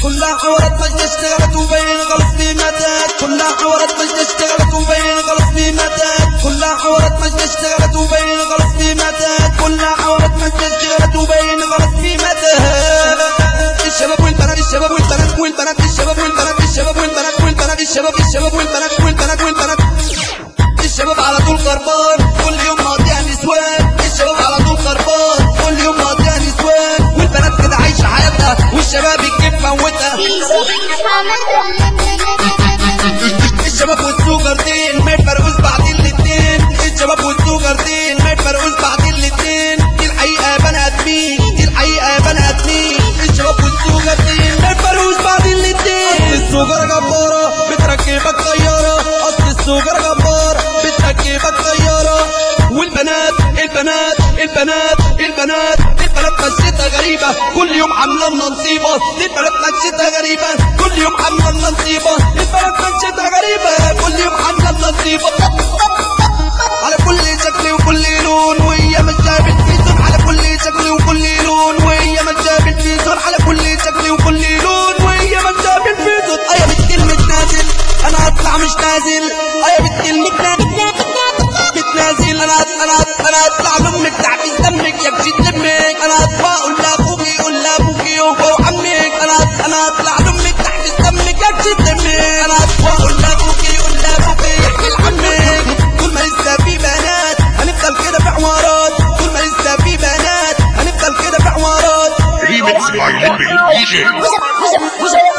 كلها حوارات مجد اشتغلت وبين غلط في مداد. كلها حوارات مجد اشتغلت وبين غلط في مداد. كلها حوارات مجد اشتغلت وبين غلط في مداد. كلها حوارات مجد اشتغلت وبين غلط في مداد. الشباب والبنات الشباب والبنات والبنات الشباب والبنات الشباب والبنات والبنات الشباب والبنات والبنات والبنات الشباب على طول خربان كل يوم مقضيها نسوان. الشباب على طول خربان كل يوم مقضيها نسوان، والبنات كده عايشه حياتها والشباب الكيف موتها. الشباب والسوجرتين ما يفرقوش بعض الاتنين. الشباب والسوجرتين ما يفرقوش بعض الاتنين. دي الحقيقه بني ادمين، دي الحقيقه بني ادمين. الشباب والسوجرتين ما يفرقوش بعض الاتنين. السوجره جباره بتركبك طياره، اصل السوجره جباره بتركبك طياره. والبنات البنات البنات البنات البنات مشيتها غريبه كل يوم عامله لنا نصيبه. البنات مشيتها غريبه كل يوم عامله لنا نصيبه. البنات مشيتها غريبه كل يوم عامله لنا نصيبه. على كل شكل وكل لون وهي ماشيه بالفيزون. على كل شكل وكل لون وهي ماشيه بالفيزون. على كل شكل وكل لون وهي ماشيه بالفيزون. يا بنت المتنازل انا هطلع مش نازل. يا بنت المتنازل بتنازل انا هطلع لامك تعبيز دمك يكشي دمك. انا هطلع اقول لابوكي قول لابوكي وعمك. انا هطلع لامك تعبيز دمك يكشي دمك. انا هطلع اقول لابوكي قول لابوكي يحكي لعمك. طول ما لسه في بنات هنفضل كده في حوارات. طول ما لسه في بنات هنفضل كده في حوارات.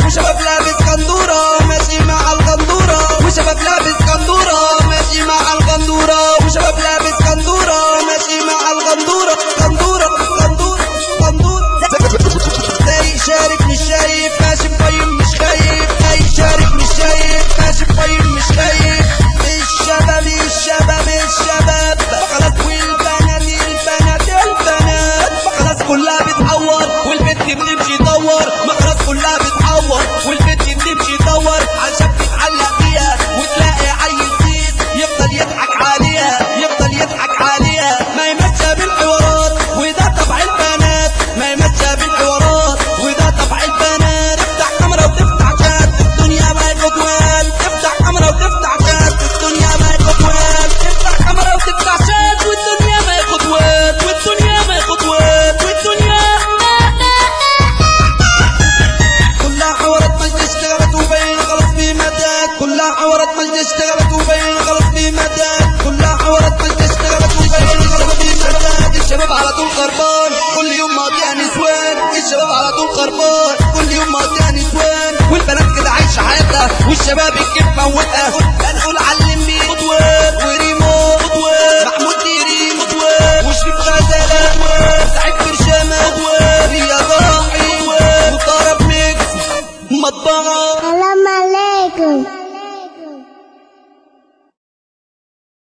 وشباب لابس قندوره ماشي مع الغندوره. وشباب لابس قندوره ماشي مع الغندوره. وشباب لابس قندوره ماشي مع الغندوره. غندوره غندوره غندوره. زي شارك مش شايف ماشي مقيم مش خايف. زي شارك مش شايف ماشي مقيم مش خايف. الشباب الشباب الشباب خلاص، والبنات البنات البنات خلاص كلها بتعور والبنت بتمشي تدور. ما خلاص كلها بتعور والبنت بتمشي تدور عشان تتعلق بيها وتلاقي عيل سيس يفضل يضحك عليها يفضل يضحك عليها. ما يمشى بالحوارات وده طبع البنات. ما يمشى بالحوارات وده طبع البنات. تفتح كاميرا وتفتح شات الدنيا ما يخطوان. تفتح كاميرا وتفتح شات الدنيا ما يخطوان. تفتح كاميرا وتفتح شات والدنيا ما يخطوان. والدنيا ما يخطوان والدنيا. كلها حوارات مجد اشتغلت وبين غلط في مداد. كلها حوارات مجد اشتغلت وبين غلط في مداد. كلها حوارات مجد اشتغلت وبين غلط في مداد. الشباب على طول خربان كل يوم مقضيها نسوان. الشباب على طول خربان كل يوم مقضيها نسوان، والبنات كده عايشه حياتها والشباب الكيف موتها. هنقول علم مين خطوات وريمو خطوات محمود ديري خطوات وشريف غزاله خطوات سعيد برشامه خطوات رياض راحي وطرب ميكس مطبعه